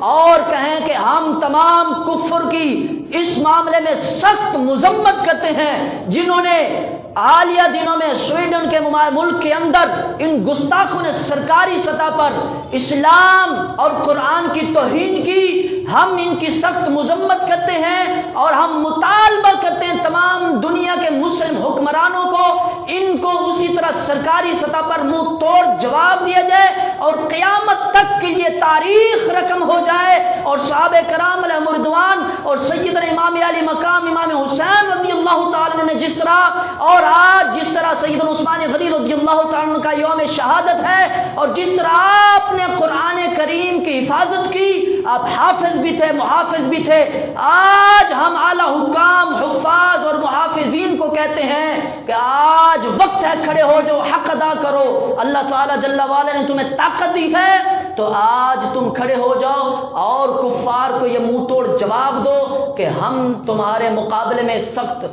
اور کہیں کہ ہم تمام کفر کی اس معاملے میں سخت مذمت کرتے ہیں جنہوں نے حالیہ دنوں میں سویڈن کے ملک کے اندر ان گستاخوں نے سرکاری سطح پر اسلام اور قرآن کی توہین کی۔ ہم ان کی سخت مذمت کرتے ہیں اور ہم مطالبہ کرتے ہیں تمام دنیا کے مسلم حکمرانوں کو ان کو اسی طرح سرکاری سطح پر منہ توڑ جواب دیا جائے اور قیامت تک کے لیے تاریخ رقم ہو جائے، اور صحابہ کرام علیہ رضوان اور سیدنا امام علی مقام امام حسین رضی اللہ تعالیٰ نے جس طرح، اور آج جس طرح سیدنا عثمان غنی رضی اللہ تعالیٰ کا یوم شہادت ہے، اور جس طرح آپ نے قرآن کریم کی حفاظت کی، آپ حافظ بھی تھے محافظ بھی تھے، آج ہم اعلی حکام حفاظ اور محافظین کو کہتے ہیں کہ آج وقت ہے کھڑے ہو جو حق ادا کرو۔ اللہ تعالیٰ جل وعلا نے تمہیں طاقت دی ہے تو آج تم کھڑے ہو جاؤ اور کفار کو یہ منہ توڑ جواب دو کہ ہم تمہارے مقابلے میں سخت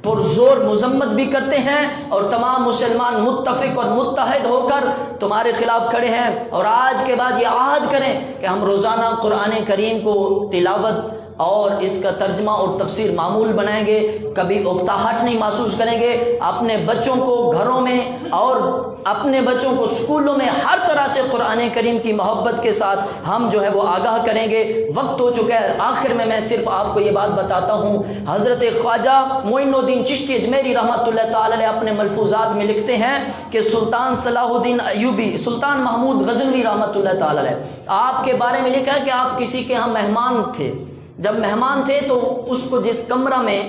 پرزور مذمت بھی کرتے ہیں اور تمام مسلمان متفق اور متحد ہو کر تمہارے خلاف کھڑے ہیں، اور آج کے بعد یہ عہد کریں کہ ہم روزانہ قرآن کریم کو تلاوت اور اس کا ترجمہ اور تفسیر معمول بنائیں گے، کبھی اکتاہٹ نہیں محسوس کریں گے، اپنے بچوں کو گھروں میں اور اپنے بچوں کو اسکولوں میں ہر طرح سے قرآن کریم کی محبت کے ساتھ ہم جو ہے وہ آگاہ کریں گے۔ وقت ہو چکا ہے، آخر میں صرف آپ کو یہ بات بتاتا ہوں، حضرت خواجہ معین الدین چشتی اجمیری رحمۃ اللہ تعالی علیہ اپنے ملفوظات میں لکھتے ہیں کہ سلطان صلاح الدین ایوبی، سلطان محمود غزنوی رحمۃ اللہ تعالی علیہ، آپ کے بارے میں لکھا ہے کہ آپ کسی کے ہاں مہمان تھے، جب مہمان تھے تو اس کو جس کمرہ میں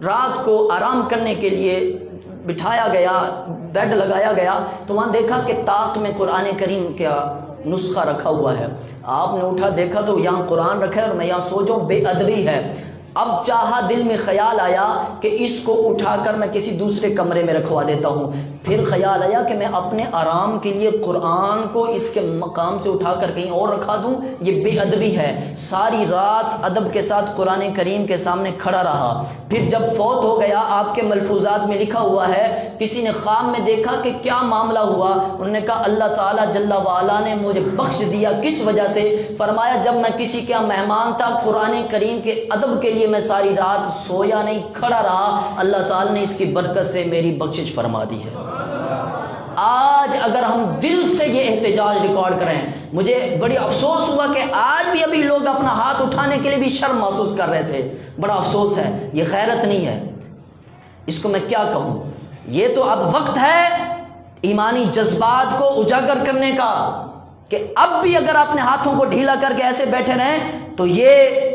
رات کو آرام کرنے کے لیے بٹھایا گیا، بیڈ لگایا گیا، تو وہاں دیکھا کہ طاق میں قرآن کریم کا نسخہ رکھا ہوا ہے۔ آپ نے اٹھا دیکھا تو یہاں قرآن رکھا ہے اور میں یہاں سو جاؤں، بے ادبی ہے۔ اب چاہا دل میں خیال آیا کہ اس کو اٹھا کر میں کسی دوسرے کمرے میں رکھوا دیتا ہوں، پھر خیال آیا کہ میں اپنے آرام کے لیے قرآن کو اس کے مقام سے اٹھا کر کہیں اور رکھا دوں، یہ بے ادبی ہے۔ ساری رات ادب کے ساتھ قرآن کریم کے سامنے کھڑا رہا، پھر جب فوت ہو گیا آپ کے ملفوظات میں لکھا ہوا ہے، کسی نے خواب میں دیکھا کہ کیا معاملہ ہوا، انہوں نے کہا اللہ تعالیٰ جل وعلا نے مجھے بخش دیا، کس وجہ سے؟ فرمایا جب میں کسی کے مہمان تھا، قرآن کریم کے ادب کے لیے میں ساری رات سویا نہیں، کھڑا رہا، اللہ تعالیٰ نے اس کی برکت سے میری بخشش فرما دی ہے۔ آج اگر ہم دل سے یہ احتجاج ریکارڈ کریں، مجھے بڑی افسوس ہوا کہ آج بھی ابھی لوگ اپنا ہاتھ اٹھانے کے لیے بھی شرم محسوس کر رہے تھے، بڑا افسوس ہے، یہ غیرت نہیں ہے، اس کو میں کیا کہوں۔ یہ تو اب وقت ہے ایمانی جذبات کو اجاگر کرنے کا، کہ اب بھی اگر اپنے ہاتھوں کو ڈھیلا کر کے ایسے بیٹھے رہیں تو یہ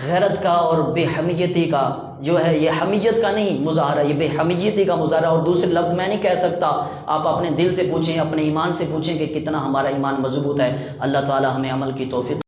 غیرت کا اور بے حمیتی کا جو ہے، یہ حمیت کا نہیں مظاہرہ، یہ بے حمیتی کا مظاہرہ، اور دوسرے لفظ میں نہیں کہہ سکتا۔ آپ اپنے دل سے پوچھیں، اپنے ایمان سے پوچھیں کہ کتنا ہمارا ایمان مضبوط ہے۔ اللہ تعالی ہمیں عمل کی توفیق